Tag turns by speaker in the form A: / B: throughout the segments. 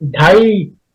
A: 2.5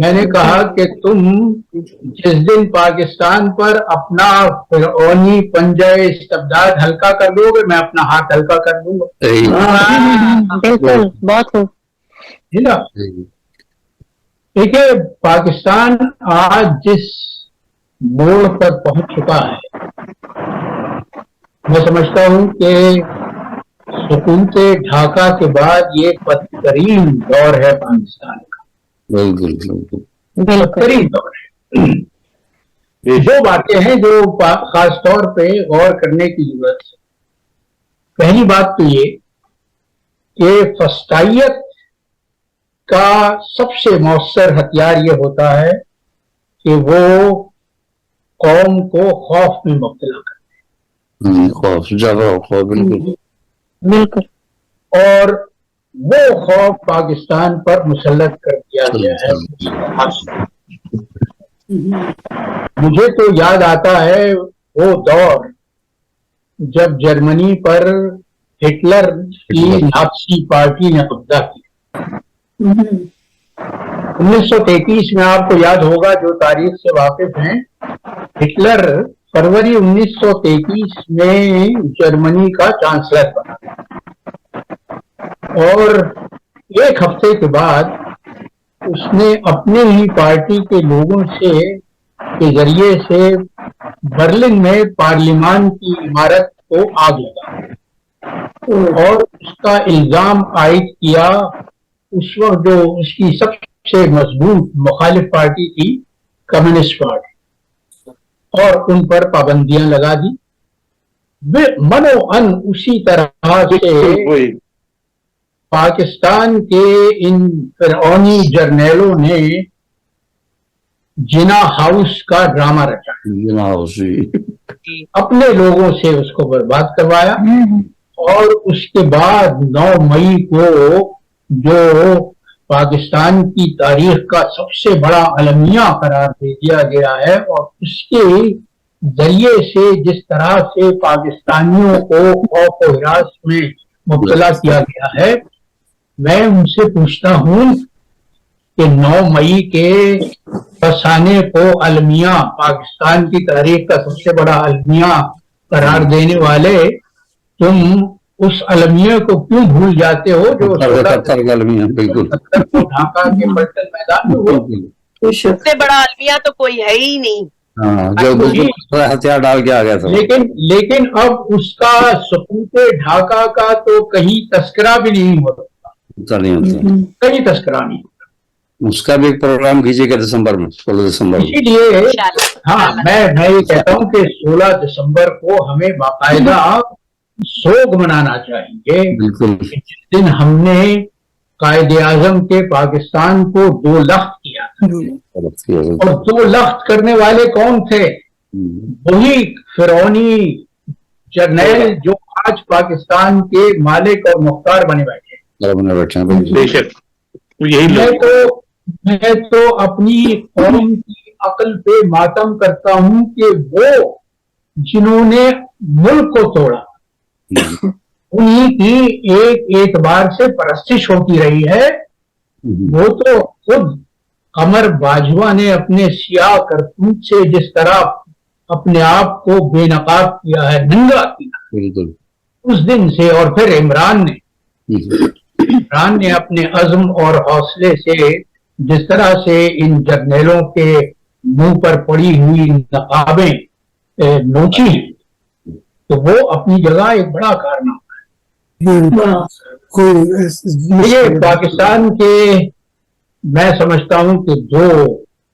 A: میں نے کہا کہ تم جس دن پاکستان پر اپنا فرعونی پنجہ استبداد ہلکا کر دو گے میں اپنا ہاتھ ہلکا کر دوں گا.
B: بالکل بہت خوب.
A: ہے نا. دیکھیے پاکستان آج جس موڑ پر پہنچ چکا ہے میں سمجھتا ہوں کہ سکونت ڈھاکہ کے بعد یہ بدترین دور ہے پاکستان کا.
C: بالکل
A: بدترین دور ہے. دو باتیں ہیں جو خاص طور پہ غور کرنے کی ضرورت ہے. پہلی بات تو یہ کہ فسطائیت کا سب سے مؤثر ہتھیار یہ ہوتا ہے کہ وہ قوم کو خوف میں مبتلا کرے.
C: خوف زیادہ خوف. بالکل
B: بالکل.
A: اور وہ خوف پاکستان پر مسلط کر دیا گیا ہے. مجھے تو یاد آتا ہے وہ دور جب جرمنی پر ہٹلر کی نازی پارٹی نے قبضہ کیا. 1933 میں آپ کو یاد ہوگا جو تاریخ سے واقف ہیں ہٹلر فروری 1933 میں جرمنی کا چانسلر بنا اور ایک ہفتے کے بعد اس نے اپنے ہی پارٹی کے لوگوں کے ذریعے سے برلن میں پارلیمان کی عمارت کو آگ لگا اور اس کا الزام عائد کیا اس وقت جو اس کی سب سے مضبوط مخالف پارٹی تھی کمیونسٹ پارٹی اور ان پر پابندیاں لگا دی. منو ان اسی طرح سے پاکستان کے ان فرعونی جرنیلوں نے جنا ہاؤس کا ڈرامہ رچا. اپنے لوگوں سے اس کو برباد کروایا اور اس کے بعد 9 مئی کو جو پاکستان کی تاریخ کا سب سے بڑا المیہ قرار دے دیا گیا ہے اور اس کے ذریعے سے جس طرح سے پاکستانیوں کو خوف و ہراس میں مبتلا کیا گیا ہے میں ان سے پوچھتا ہوں کہ 9 مئی کے فسانے کو المیہ پاکستان کی تاریخ کا سب سے بڑا المیہ قرار دینے والے تم اس المیہ کو کیوں بھول جاتے ہو جو ڈھاکہ کے پلٹن میدان میں ہوا.
D: اس سے بڑا المیہ تو کوئی ہے ہی نہیں.
C: ہتھیار ڈال کے آ گیا تھا.
A: لیکن اب اس کا سکوت ڈھاکہ کا تو کہیں تذکرہ بھی نہیں ہوتا. کہیں تذکرہ نہیں ہوتا.
C: اس کا بھی ایک پروگرام کیجیے گا دسمبر میں 16 دسمبر.
A: اسی لیے ہاں میں یہ کہتا ہوں کہ 16 دسمبر کو ہمیں باقاعدہ سوگ منانا چاہیے. جس دن ہم نے قائد اعظم کے پاکستان کو 2 لخت کیا اور 2 لخت کرنے والے کون تھے؟ وہی فرعونی جرنیل جو آج پاکستان کے مالک اور مختار بنے بیٹھے. میں تو اپنی قوم کی عقل پہ ماتم کرتا ہوں کہ وہ جنہوں نے ملک کو توڑا انہی کی ایک اعتبار سے پرستش ہوتی رہی ہے. وہ تو خود قمر باجوہ نے اپنے سیاہ کرتوت سے جس طرح اپنے آپ کو بے نقاب کیا ہے ننگا کیا اس دن سے. اور پھر عمران نے اپنے عزم اور حوصلے سے جس طرح سے ان جرنیلوں کے منہ پر پڑی ہوئی نقابیں نوچی تو وہ اپنی جگہ ایک بڑا کارنامہ ہے. یہ پاکستان کے میں سمجھتا ہوں کہ 2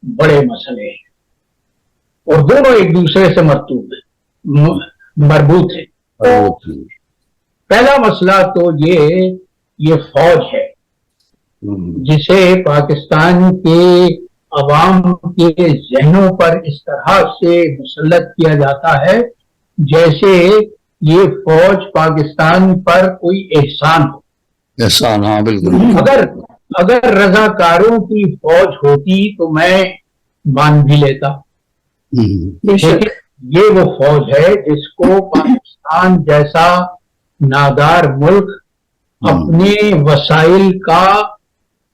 A: بڑے مسئلے ہیں اور دونوں ایک دوسرے سے مربوط ہیں. پہلا مسئلہ تو یہ فوج ہے جسے پاکستان کے عوام کے ذہنوں پر اس طرح سے مسلط کیا جاتا ہے جیسے یہ فوج پاکستان پر کوئی احسان ہو.
C: احسان ہاں بالکل.
A: اگر رضاکاروں کی فوج ہوتی تو میں مان بھی لیتا. لیکن یہ وہ فوج ہے جس کو پاکستان جیسا نادار ملک اپنے وسائل کا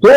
A: 2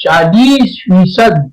A: 40%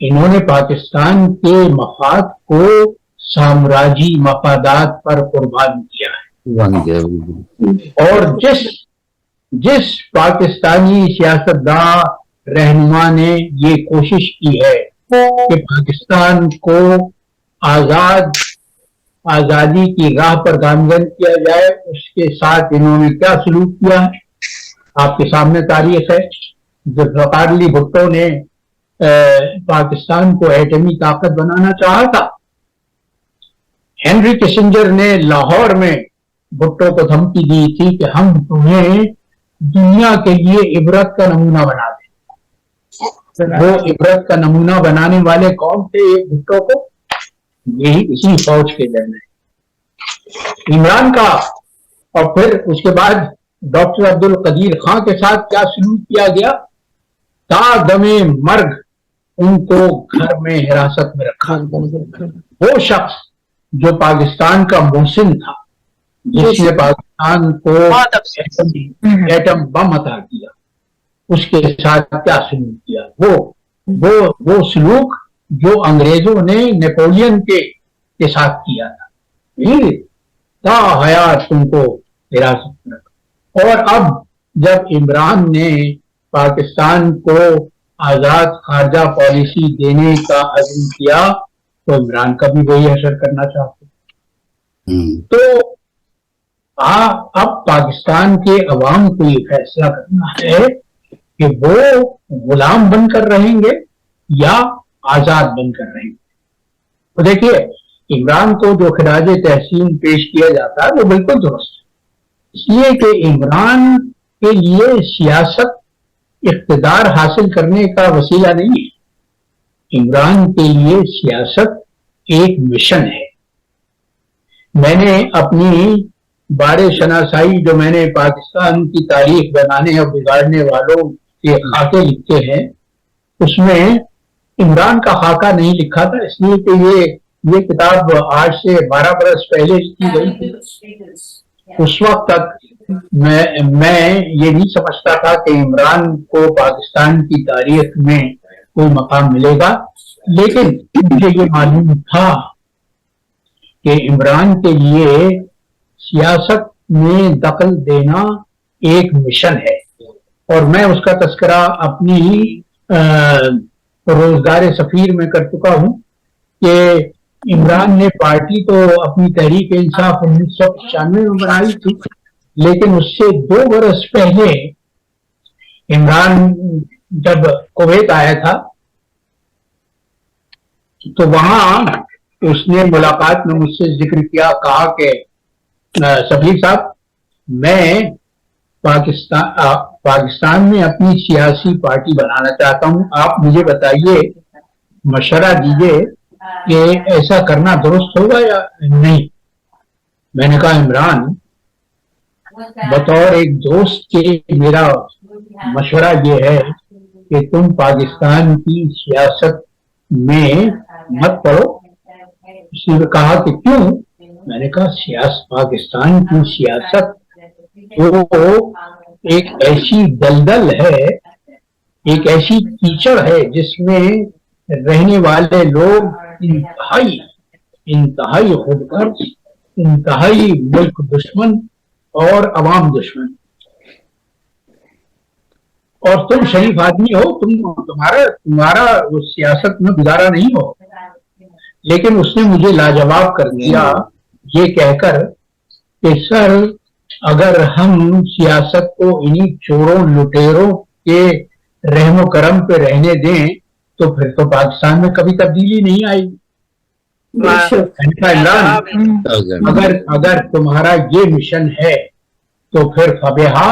A: انہوں نے پاکستان کے مفاد کو سامراجی مفادات پر قربان کیا ہے، اور جس پاکستانی سیاستداں رہنما نے یہ کوشش کی ہے کہ پاکستان کو آزادی کی راہ پر گامزن کیا جائے، اس کے ساتھ انہوں نے کیا سلوک کیا ہے آپ کے سامنے تاریخ ہے۔ ذوالفقار علی بھٹو نے پاکستان کو ایٹمی طاقت بنانا چاہا تھا، ہینری کسنجر نے لاہور میں بھٹو کو دھمکی دی تھی کہ ہم تمہیں دنیا کے لیے عبرت کا نمونہ بنا دیں۔ وہ عبرت کا نمونہ بنانے والے کون تھے بھٹو کو؟ یہی اسی فوج کے ذریعے عمران کا، اور پھر اس کے بعد ڈاکٹر عبد القدیر خان کے ساتھ کیا سلوک کیا گیا؟ تا دم مرگ ان کو گھر میں حراست میں رکھا۔ وہ شخص جو پاکستان کا محسن تھا، جس نے پاکستان کو ایٹم بم عطا کیا، اس کے ساتھ کیا سلوک کیا؟ وہ سلوک جو انگریزوں نے نیپولین کے ساتھ کیا تھا، تا حیات تم کو حراست میں رکھا۔ اور اب جب عمران نے پاکستان کو آزاد خارجہ پالیسی دینے کا عزم کیا تو عمران کا بھی وہی اثر کرنا چاہتے۔ تو اب پاکستان کے عوام کو یہ فیصلہ کرنا ہے کہ وہ غلام بن کر رہیں گے یا آزاد بن کر رہیں گے۔ تو دیکھیے، عمران کو جو خراج تحسین پیش کیا جاتا ہے وہ بالکل درست ہے، اس لیے کہ عمران کے لیے سیاست اقتدار حاصل کرنے کا وسیلہ نہیں ہے، عمران کے لیے سیاست ایک مشن ہے۔ میں نے اپنی بار شناسائی جو میں نے پاکستان کی تاریخ بنانے اور بگاڑنے والوں کے خاکے لکھے ہیں، اس میں عمران کا خاکہ نہیں لکھا تھا، اس لیے کہ یہ کتاب آج سے 12 برس پہلے لکھی گئی تھی۔ اس وقت تک میں یہ نہیں سمجھتا تھا کہ عمران کو پاکستان کی تاریخ میں کوئی مقام ملے گا، لیکن مجھے یہ معلوم تھا کہ عمران کے لیے سیاست میں دخل دینا ایک مشن ہے، اور میں اس کا تذکرہ اپنی روزگار سفیر میں کر چکا ہوں کہ عمران نے پارٹی تو اپنی تحریک انصاف 1995 میں بنائی تھی، لیکن اس سے 2 برس پہلے عمران جب کویت آیا تھا تو وہاں اس نے ملاقات میں مجھ سے ذکر کیا، کہا کہ سفیر صاحب، میں پاکستان میں اپنی سیاسی پارٹی بنانا چاہتا ہوں، آپ مجھے بتائیے، مشورہ دیجیے کہ ایسا کرنا درست ہوگا یا نہیں۔ میں نے کہا عمران، بطور ایک دوست کے میرا مشورہ یہ ہے کہ تم پاکستان کی سیاست میں مت پڑو۔ اس نے کہا کہ کیوں؟ میں نے کہا پاکستان کی سیاست وہ ایک ایسی دلدل ہے، ایک ایسی کیچڑ ہے جس میں رہنے والے لوگ انتہائی خودغرض، انتہائی ملک دشمن اور عوام دشمن، اور تم شریف آدمی ہو، تمہارا اس سیاست میں گزارا نہیں ہو۔ لیکن اس نے مجھے لاجواب کر دیا یہ کہہ کر کہ سر، اگر ہم سیاست کو انہی چوروں لٹیروں کے رحم و کرم پہ رہنے دیں تو پھر تو پاکستان میں کبھی تبدیلی نہیں آئے گی۔ اگر تمہارا یہ مشن ہے تو پھر فبہا،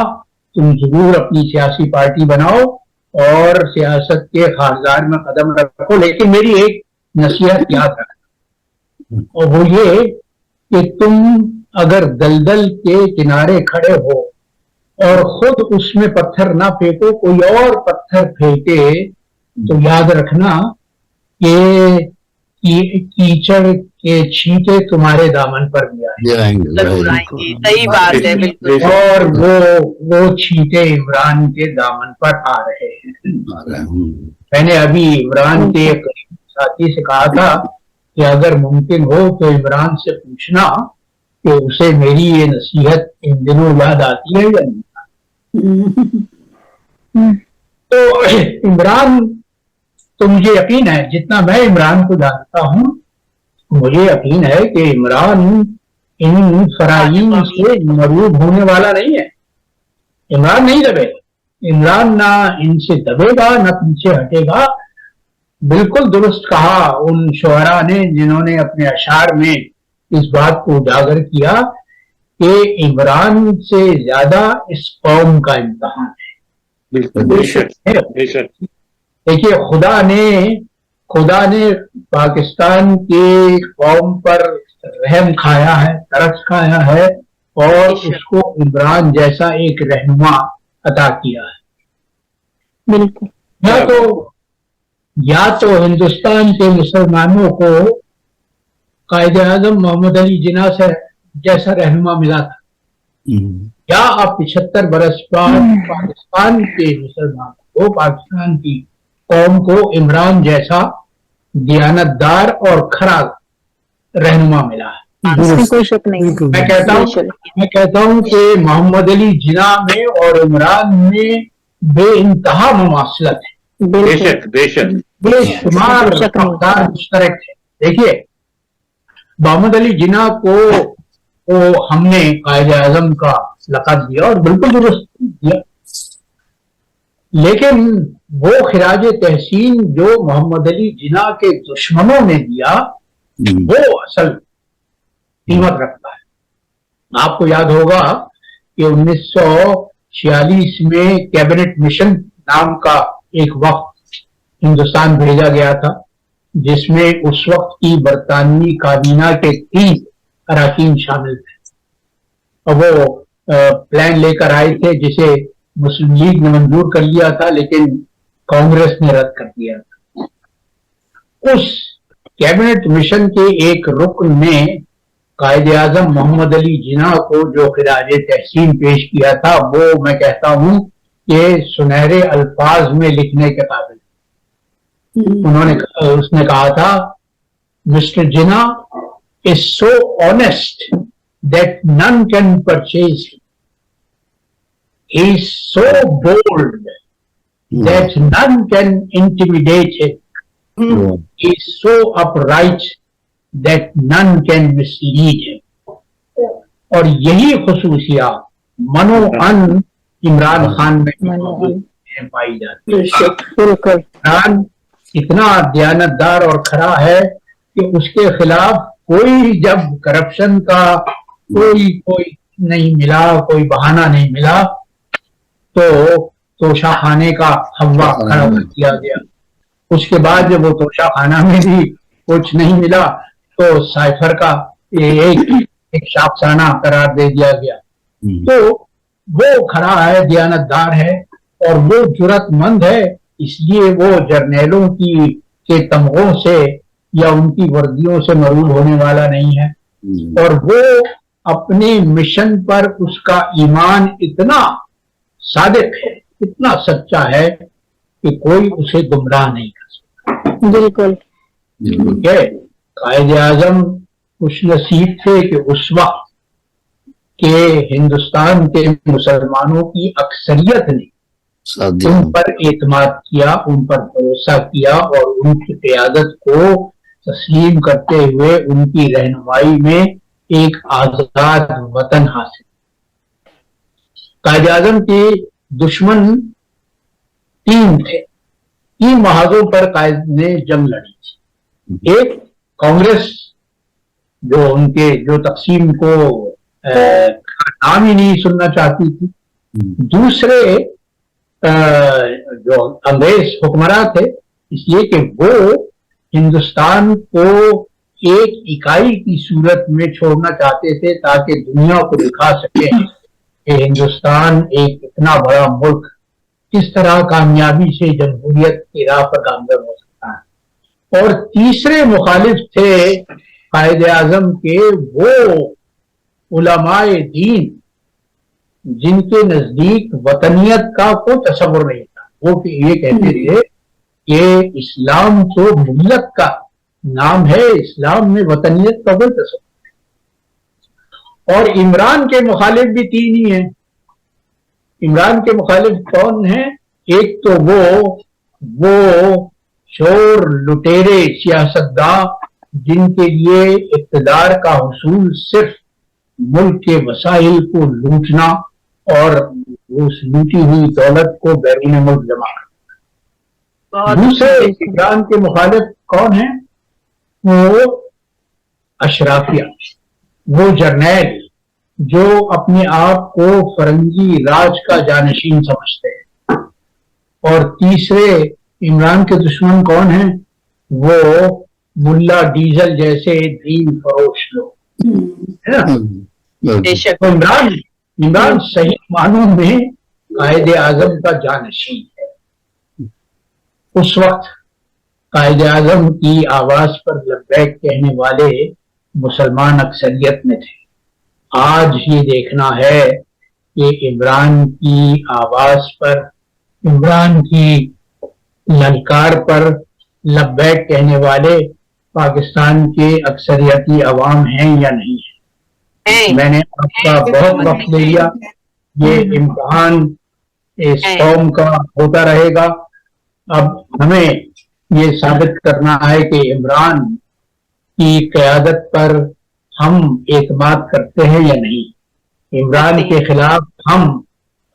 A: تم ضرور اپنی سیاسی پارٹی بناؤ اور سیاست کے خاکسار میں قدم رکھو، لیکن میری ایک نصیحت یاد رکھنا، اور وہ یہ کہ تم اگر دلدل کے کنارے کھڑے ہو اور خود اس میں پتھر نہ پھینکو، کوئی اور پتھر پھینکے، تو یاد رکھنا کہ کیچڑ کے چھینٹے تمہارے دامن پر بھی آئیں گے،
D: ضرور آئیں گے، صحیح بات ہے، بالکل۔
A: اور وہ چھینٹے عمران کے دامن پر آ رہے ہیں۔ میں نے ابھی عمران کے قریبی ساتھی سے کہا تھا کہ اگر ممکن ہو تو عمران سے پوچھنا کہ اسے میری یہ نصیحت ان دنوں یاد آتی ہے یا نہیں. تو عمران تو مجھے یقین ہے، جتنا میں عمران کو جانتا ہوں مجھے یقین ہے کہ عمران ان فرائض سے مروب ہونے والا نہیں ہے. عمران نہیں دبے گا، عمران نہ ان سے دبے گا نہ پیچھے ہٹے گا. بالکل درست کہا ان شعراء نے جنہوں نے اپنے اشعار میں اس بات کو اجاگر کیا کہ عمران سے زیادہ اس قوم کا امتحان ہے.
E: بالکل بے شک.
A: دیکھیے خدا نے پاکستان کی قوم پر رحم کھایا ہے، ترس کھایا ہے اور اس کو عمران جیسا ایک رہنما عطا کیا ہے.
B: بالکل.
A: یا تو ہندوستان کے مسلمانوں کو قائد اعظم محمد علی جناح سے جیسا رہنما ملا تھا، یا اب 75 برس بعد پاکستان کے مسلمانوں کو، پاکستان کی قوم کو عمران جیسا دیانتدار اور کھرا رہنما ملا ہے.
B: اس میں کوئی شک نہیں.
A: میں کہتا ہوں کہ محمد علی جناح میں اور عمران میں بے انتہا مماثلت ہے،
E: بے شک بے شک
A: بے شمار رفتار مشترک ہے. دیکھیے محمد علی جناح کو ہم نے قائد اعظم کا لقب دیا اور بالکل درست دیا، لیکن وہ خراج تحسین جو محمد علی جناح کے دشمنوں نے دیا وہ اصل قیمت رکھتا ہے. آپ کو یاد ہوگا کہ 1946 میں کیبنٹ مشن نام کا ایک وقت ہندوستان بھیجا گیا تھا جس میں اس وقت کی برطانوی کابینہ کے 30 اراکین شامل تھے. اور وہ پلان لے کر آئے تھے جسے مسلم لیگ نے منظور کر لیا تھا لیکن کانگریس نے رد کر دیا تھا. اس کیبنٹ مشن کے ایک رکن نے قائد اعظم محمد علی جناح کو جو خراج تحسین پیش کیا تھا وہ میں کہتا ہوں کہ سنہرے الفاظ میں لکھنے کے قابل. اس نے کہا تھا mister Jinnah is so honest that none can purchase him. He is so bold that none can intimidate him. He is so upright that none can mislead him. اور یہی خصوصیات منو ان عمران خان میں پائی جاتی ہے. عمران اتنا دیانتدار اور کھرا ہے کہ اس کے خلاف کوئی جب کرپشن کا کوئی نہیں ملا، کوئی بہانہ نہیں ملا تو توشہ خانے کا حوا کھڑا کر دیا گیا. اس کے بعد جب وہ توشہ خانہ میں بھی کچھ نہیں ملا تو سائفر کا ایک شاخسانہ قرار دے دیا گیا. تو وہ کھڑا ہے، دیانتدار ہے اور وہ جرأت مند ہے، اس لیے وہ جرنیلوں کے تمغوں سے یا ان کی وردیوں سے مرعوب ہونے والا نہیں ہے. اور وہ اپنے مشن پر اس کا ایمان اتنا صادق ہے، اتنا سچا ہے کہ کوئی اسے گمراہ نہیں کر سکتا.
B: بالکل.
A: قائد اعظم خوش نصیب تھے کہ اس وقت کہ ہندوستان کے مسلمانوں کی اکثریت نے ان پر اعتماد کیا، ان پر بھروسہ کیا اور ان کی قیادت کو تسلیم کرتے ہوئے ان کی رہنمائی میں ایک آزاد وطن حاصل. قائد اعظم کے دشمن 3 تھے، 3 محاذوں پر قائد نے جنگ لڑی تھی. ایک کانگریس جو تقسیم کو نام ہی نہیں سننا چاہتی تھی. دوسرے جو انگریز حکمراں تھے اس لیے کہ وہ ہندوستان کو ایک اکائی کی صورت میں چھوڑنا چاہتے تھے تاکہ دنیا کو دکھا سکیں کہ ہندوستان ایک اتنا بڑا ملک کس طرح کامیابی سے جمہوریت کی راہ پر گامزن ہو سکتا ہے. اور تیسرے مخالف تھے قائد اعظم کے وہ علماء دین جن کے نزدیک وطنیت کا کوئی تصور نہیں تھا. وہ یہ کہتے تھے کہ اسلام تو ملت کا نام ہے، اسلام میں وطنیت کا کوئی تصور نہیں۔ اور عمران کے مخالف بھی تین ہی ہیں۔ عمران کے مخالف کون ہیں؟ ایک تو وہ چور لٹیرے سیاستداں جن کے لیے اقتدار کا حصول صرف ملک کے وسائل کو لوٹنا اور اس لوٹی ہوئی دولت کو بیرون ملک جمع کرنا۔ دوسرے عمران کے مخالف کون ہیں؟ وہ اشرافیہ، وہ جرنیل جو اپنے آپ کو فرنگی راج کا جانشین سمجھتے ہیں۔ اور تیسرے عمران کے دشمن کون ہیں؟ وہ ملا ڈیزل جیسے دین فروش لوگ، ہے نا؟ تو عمران صحیح معنوں میں قائد اعظم کا جانشین ہے۔ اس وقت قائد اعظم کی آواز پر لبیک کہنے والے مسلمان اکثریت میں تھے۔ آج یہ دیکھنا ہے کہ عمران کی آواز پر، عمران کی للکار پر لبیک کہنے والے پاکستان کے اکثریتی عوام ہیں یا نہیں ہیں۔ میں نے آپ کا بہت وقت لے لیا، یہ امتحان اس قوم کا ہوتا رہے گا۔ اب ہمیں یہ ثابت کرنا ہے کہ عمران کی قیادت پر ہم اعتماد کرتے ہیں یا نہیں۔ عمران کے خلاف ہم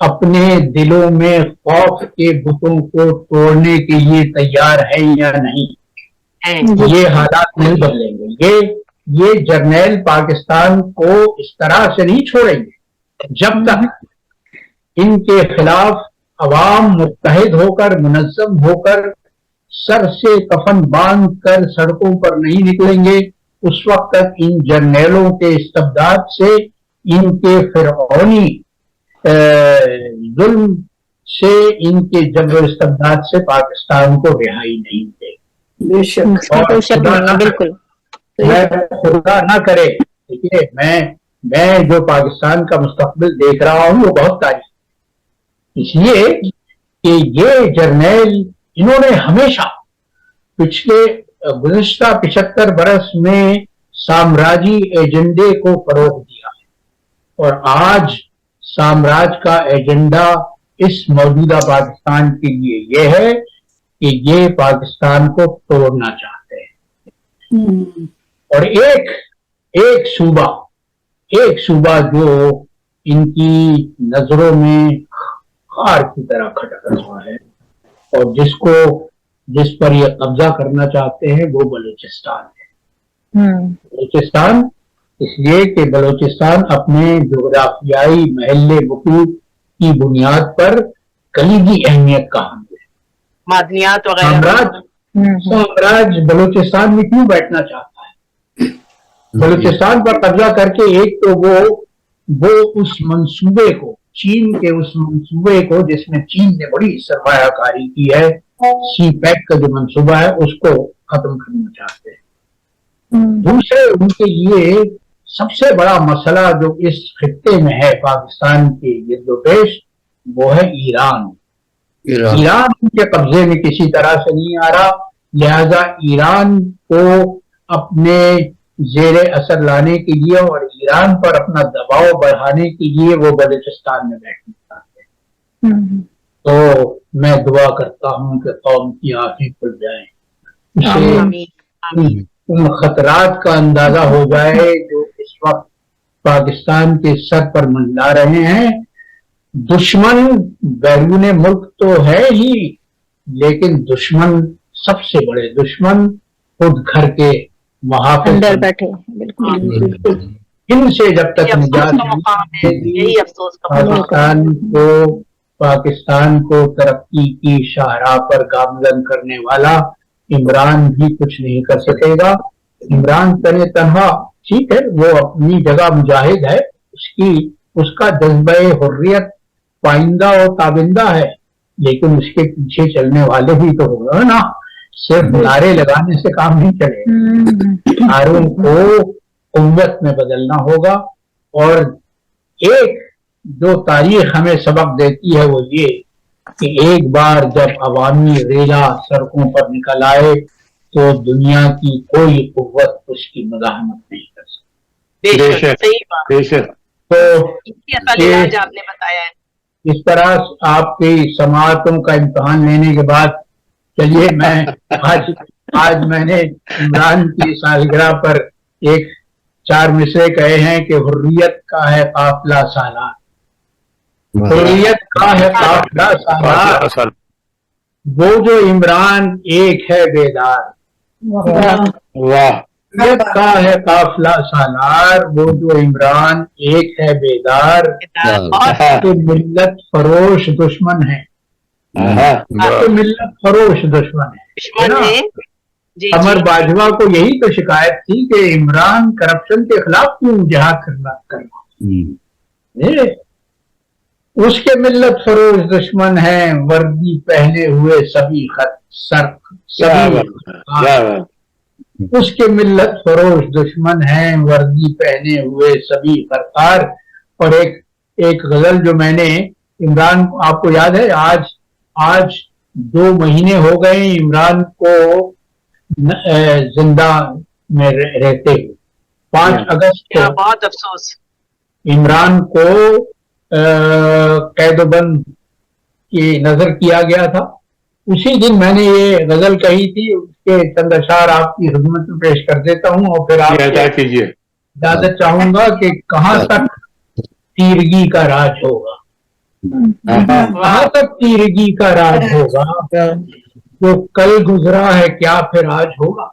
A: اپنے دلوں میں خوف کے بتوں کو توڑنے کے لیے تیار ہیں یا نہیں۔ یہ حالات نہیں بدلیں گے، یہ جرنیل پاکستان کو اس طرح سے نہیں چھوڑیں گے جب تک ان کے خلاف عوام متحد ہو کر، منظم ہو کر، سر سے کفن باندھ کر سڑکوں پر نہیں نکلیں گے۔ اس وقت تک ان جرنیلوں کے استبداد سے، ان کے فرعونی ظلم سے، ان کے جبر و استبداد سے پاکستان کو رہائی نہیں دے۔
B: بالکل
A: خدا نہ کرے، دیکھیے میں جو پاکستان کا مستقبل دیکھ رہا ہوں وہ بہت تاریخی، اس لیے کہ یہ جرنیل انہوں نے ہمیشہ پچھلے گزشتہ 75 برس میں سامراجی ایجنڈے کو فروغ دیا ہے، اور آج سامراج کا ایجنڈا اس موجودہ پاکستان کے لیے یہ ہے کہ یہ پاکستان کو توڑنا چاہتے ہیں۔ اور ایک صوبہ جو ان کی نظروں میں خار کی طرح کھٹک رہا ہے اور جس پر یہ قبضہ کرنا چاہتے ہیں وہ بلوچستان ہے۔ بلوچستان اس لیے کہ بلوچستان اپنے جغرافیائی محل وقوع کی بنیاد پر کلیدی اہمیت کا حامل ہے۔
D: معدنیات وغیرہ
A: سامراج بلوچستان میں کیوں بیٹھنا چاہتا ہے؟ بلوچستان پر قبضہ کر کے ایک تو وہ اس منصوبے کو، چین کے اس منصوبے کو جس میں چین نے بڑی سرمایہ کاری کی ہے، سی پیک کا جو منصوبہ ہے اس کو ختم کرنا چاہتے ہیں۔ دوسرے ان کے لیے سب سے بڑا مسئلہ جو اس خطے میں ہے پاکستان کے گرد و پیش، وہ ہے ایران ان کے قبضے میں کسی طرح سے نہیں آ رہا، لہذا ایران کو اپنے زیر اثر لانے کے لیے اور ایران پر اپنا دباؤ بڑھانے کے لیے وہ بلوچستان میں بیٹھنا چاہتے ہیں۔ تو میں دعا کرتا ہوں کہ قوم کی آنکھیں کھل جائیں، اسے ان خطرات کا اندازہ ہو جائے جو اس وقت پاکستان کے سر پر منڈلا رہے ہیں۔ دشمن بیرون ملک تو ہے ہی، لیکن دشمن، سب سے بڑے دشمن خود گھر کے محافظ
B: اندر بیٹھے۔ بالکل
A: ان سے جب تک نجات پاکستان کو ترقی کی شاہراہ پر گامزن کرنے والا عمران بھی کچھ نہیں کر سکے گا۔ عمران تنہا ٹھیک ہے، وہ اپنی جگہ مجاہد ہے، اس کا جذبہ حریت پائندہ اور تابندہ ہے، لیکن اس کے پیچھے چلنے والے بھی تو ہوگا نا، صرف نعرے لگانے سے کام نہیں چلے، نعروں کو قوت میں بدلنا ہوگا۔ اور ایک جو تاریخ ہمیں سبق دیتی ہے وہ یہ کہ ایک بار جب عوامی ریلا سڑکوں پر نکل آئے تو دنیا کی کوئی قوت اس کی مزاحمت نہیں کر سکتی.
D: بے شک صحیح بات.
E: بے شک.
A: تو
D: علاج آپ نے بتایا ہے.
A: اس طرح آپ کی سماعتوں کا امتحان لینے کے بعد چلیے میں آج میں نے عمران کی سالگرہ پر ایک 4 مصرے کہے ہیں کہ حریت کا ہے قافلہ سالار. حریت کا ہے قافلہ سالار وہ جو عمران ایک ہے بیدار.
E: واہ.
A: حریت کا ہے قافلہ سالار وہ جو عمران ایک ہے بیدار. کہ ملت فروش دشمن ہے. ملت فروش دشمن ہے. عمر باجوہ کو یہی تو شکایت تھی کہ عمران کرپشن کے خلاف کیوں جہاد کرنا. اس کے ملت فروش دشمن ہیں وردی پہنے ہوئے سبھی اس کے ملت فروش دشمن ہیں وردی پہنے ہوئے سبھی خرکار. اور ایک غزل جو میں نے عمران آپ کو یاد ہے آج 2 مہینے ہو گئے عمران کو زندہ میں رہتے ہوئے. 5 اگست کو
D: بہت افسوس
A: عمران کو قید و بند کی نظر کیا گیا تھا. اسی دن میں نے یہ غزل کہی تھی. اس کے چند اشعار آپ کی خدمت میں پیش کر دیتا ہوں اور پھر آپ
E: کیجیے.
A: اجازت چاہوں گا کہ کہاں تک تیرگی کا راج ہوگا. کہاں تک تیرگی کا راج ہوگا جو کل گزرا ہے کیا پھر آج ہوگا.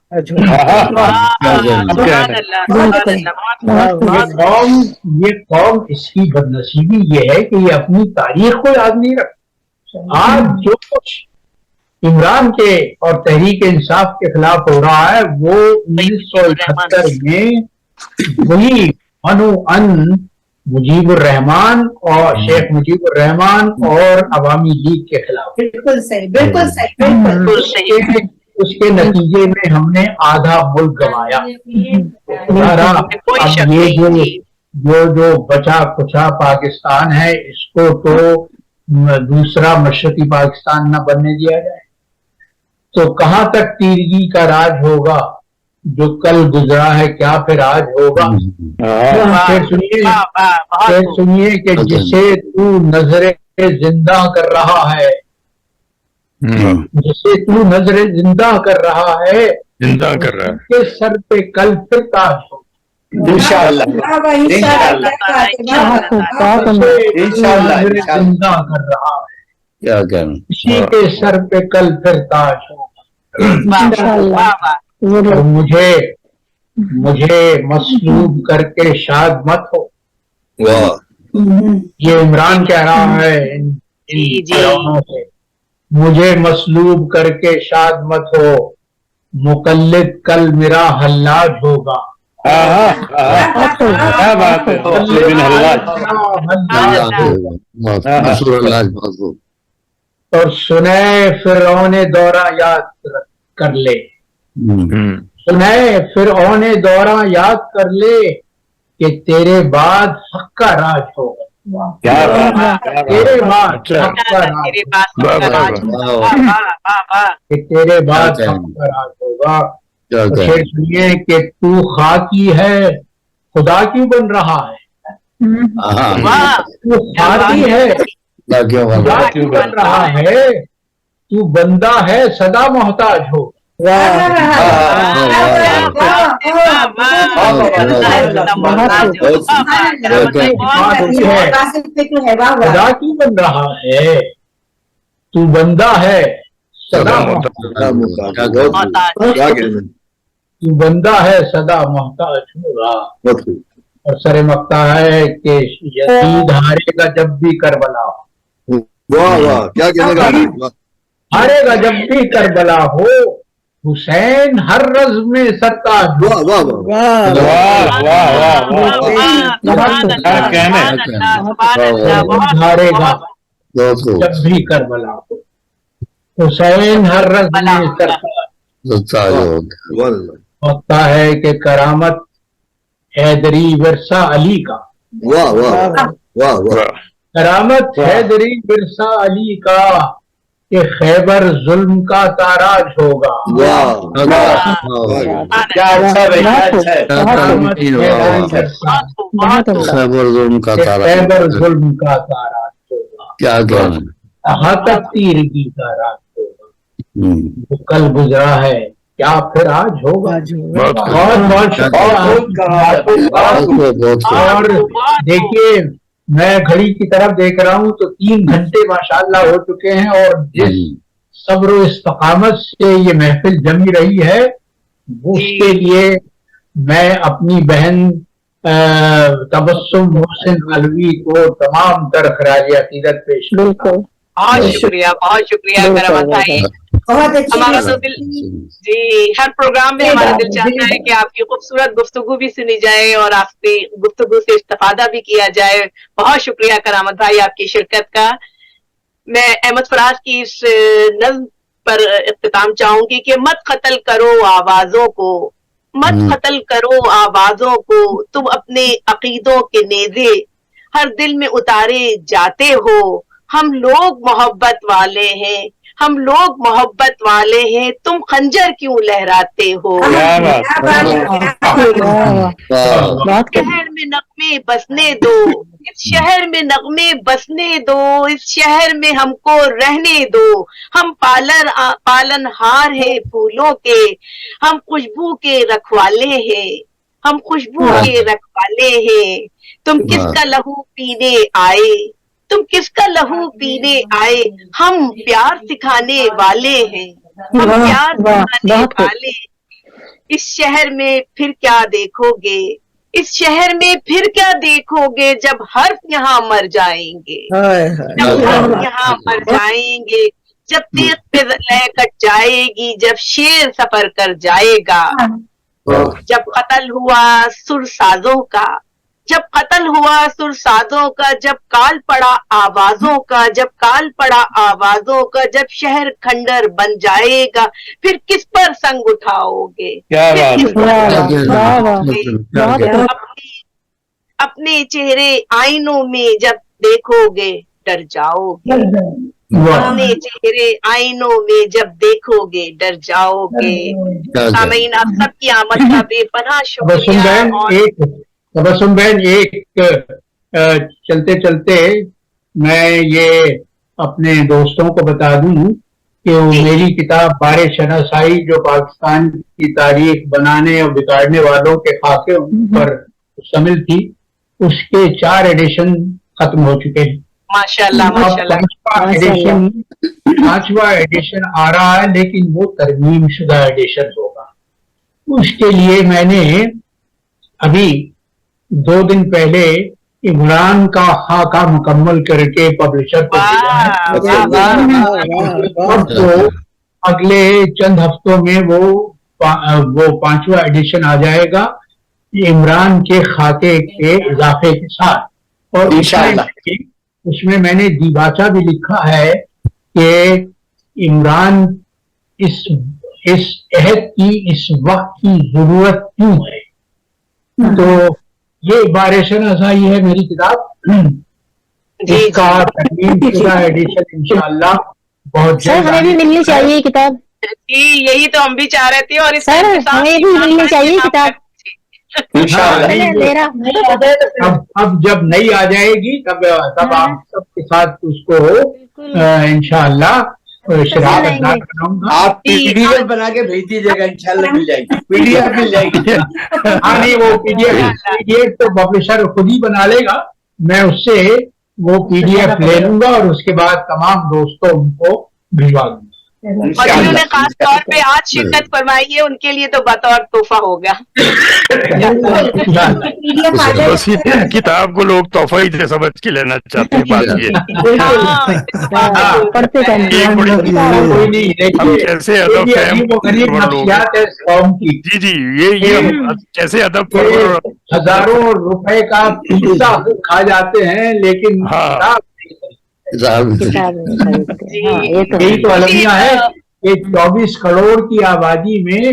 A: یہ قوم اس کی بدنصیبی یہ ہے کہ یہ اپنی تاریخ کو یاد نہیں رکھتی. آج جو کچھ عمران کے اور تحریک انصاف کے خلاف ہو رہا ہے وہ 1978 میں وہی منو ان مجیب الرحمان اور شیخ مجیب الرحمان اور عوامی لیگ کے خلاف.
B: بالکل صحیح بالکل صحیح.
A: اس کے نتیجے میں ہم نے آدھا ملک گنوایا. اب یہ جو بچا کچا پاکستان ہے اس کو تو دوسرا مشرقی پاکستان نہ بننے دیا جائے. تو کہاں تک تیرگی کا راج ہوگا جو کل گزرا ہے کیا پھر آج ہوگا. پھر سنیے کہ جسے تو نظر زندہ کر رہا ہے جسے تو نظر زندہ کر رہا ہے کے سر پہ کل پھر تاج ہوگا. انشاءاللہ زندہ کر رہا ہے اسی کے سر پہ کل پھر تاج ہوگا. اور مجھے مصلوب کر کے شاد مت ہو. یہ عمران کہہ رہا ہے ان فرعونوں سے مجھے مصلوب کر کے شاد مت ہو مقلد کل میرا حلاج ہوگا. اور سنے فرعون دورہ یاد کر لے سنے فرعون دورہ یاد کر لے کہ تیرے بعد حق کا راج ہوگا. تیرے بعد حق کا راج کہ تیرے بعد حق کا راج ہوگا. پھر سنیے کہ تو خاکی ہے خدا کیوں بن رہا ہے. تو خاکی ہے خدا کیوں بن رہا ہے. تو بندہ ہے سدا محتاج ہو. خدا کیوں بن رہا ہے تو بندہ ہے سدا تو بندہ ہے سدا محتاج ہوگا. اور سر مقطع ہے کہ یزید ہارے گا جب بھی کربلا ہو. ہارے گا جب بھی کربلا ہو حسین ہر رز میں سرتاج ہارے گا جب بھی کربلا ہو حسین ہر رز میں سرتاج. ہوتا ہے کہ کرامت حیدری ورثہ علی کا کرامت حیدری مرزا علی کا کہ خیبر ظلم کا تاراج ہوگا.
C: خیبر ظلم کا تاراج،
A: خیبر ظلم کا تاراج ہوگا،
C: کیا کہنا.
A: کہاں تک تیرگی کا راج ہوگا. وہ کل گزرا ہے کیا پھر آج ہوگا. بہت بہت شکریہ. اور دیکھیے میں گھڑی کی طرف دیکھ رہا ہوں تو 3 گھنٹے ماشاءاللہ ہو چکے ہیں، اور جس صبر و استقامت سے یہ محفل جمی رہی ہے اس کے لیے میں اپنی بہن تبسم محسن علوی کو تمام تر خراج عقیدت پیش کرتا ہوں.
D: بہت شکریہ کرامت بھائی.
B: بہت اچھی
D: ہمارا تو دل جی ہر پروگرام میں ہمارا دل چاہتا ہے کہ آپ کی خوبصورت گفتگو بھی سنی جائے اور آپ کی گفتگو سے استفادہ بھی کیا جائے. بہت شکریہ کرامت بھائی آپ کی شرکت کا. میں احمد فراز کی اس نظم پر اختتام چاہوں گی کہ مت قتل کرو آوازوں کو، مت قتل کرو آوازوں کو، تم اپنے عقیدوں کے نیزے ہر دل میں اتارے جاتے ہو. ہم لوگ محبت والے ہیں، ہم لوگ محبت والے ہیں، تم خنجر کیوں لہراتے ہو. شہر میں نغمے بسنے دو، اس شہر میں نغمے بسنے دو، اس شہر میں ہم کو رہنے دو. ہم پالن ہار ہیں پھولوں کے، ہم خوشبو کے رکھوالے ہیں، ہم خوشبو کے رکھوالے ہیں. تم کس کا لہو پینے آئے، تم کس کا لہو پینے آئے، ہم پیار سکھانے والے ہیں، ہم پیار سکھانے والے. اس شہر میں پھر کیا دیکھو گے، اس شہر میں پھر کیا دیکھو گے، جب حرف یہاں مر جائیں گے، جب حرف یہاں مر جائیں گے، جب تیغ پہ لے کٹ جائے گی، جب شیر سفر کر جائے گا. جب قتل ہوا سر سازوں کا، جب قتل ہوا سر سازوں کا، جب کال پڑا آوازوں کا، جب کال پڑا آوازوں کا، جب شہر کھنڈر بن جائے گا، پھر کس پر سنگ اٹھاؤ گے. اپنے چہرے آئینوں میں جب دیکھو گے ڈر جاؤ گے، اپنے چہرے آئینوں میں جب دیکھو گے ڈر جاؤ گے. سامعین آپ سب کی آمد کا بے پناہ شکریہ.
A: تبسم بہن ایک چلتے چلتے میں یہ اپنے دوستوں کو بتا دوں کہ میری کتاب بار شناسائی جو پاکستان کی تاریخ بنانے اور بگاڑنے والوں کے خاکے پر شامل تھی، اس کے 4 ایڈیشن ختم ہو چکے ہیں.
D: ماشاءاللہ
A: 5واں ایڈیشن آ رہا ہے، لیکن وہ ترمیم شدہ ایڈیشن ہوگا. اس کے لیے میں نے ابھی 2 دن پہلے عمران کا خاکہ مکمل کر کے پبلشر کو بھیجا ہے. تو اگلے چند ہفتوں میں وہ 5واں ایڈیشن آ جائے گا عمران کے خاکے کے اضافے کے ساتھ. اور اس میں میں نے دیباچہ بھی لکھا ہے کہ عمران اس عہد کی اس وقت کی ضرورت کیوں ہے. تو یہ بار شناسائی ہے میری کتاب، جس کا ترمیم شدہ ایڈیشن انشاءاللہ بہت جلد
F: ہمیں بھی ملنی چاہیے کتاب.
D: جی یہی تو ہم بھی چاہ رہے تھے. اور
F: سر ہمیں بھی ملنی چاہیے کتاب.
A: اب جب نئی آ جائے گی تب آپ سب کے ساتھ اس کو انشاءاللہ شراکت دار کراؤں گا.
G: آپ پی ڈی ایف بنا کے بھیج دیجیے گا، انشاءاللہ مل جائے گی. پی ڈی ایف مل جائے گی.
A: ہاں نہیں، وہ پی ڈی ایف تو پبلشر خود ہی بنا لے گا، میں اس سے وہ پی ڈی ایف لے لوں گا اور اس کے بعد تمام دوستوں کو بھجوا دوں گا.
D: اور جنہوں نے خاص طور پہ آج شرکت فرمائی ہے ان کے لیے تو بطور تحفہ ہوگا.
H: بس کتاب کو لوگ تحفہ ہی سمجھ کے لینا چاہتے ہیں. بات یہ کیسے ادب جی جی یہ کیسے ادب
A: ہزاروں روپے کا پیسہ کھا جاتے ہیں لیکن یہی تو المیہ ہے کہ 24 کروڑ کی آبادی میں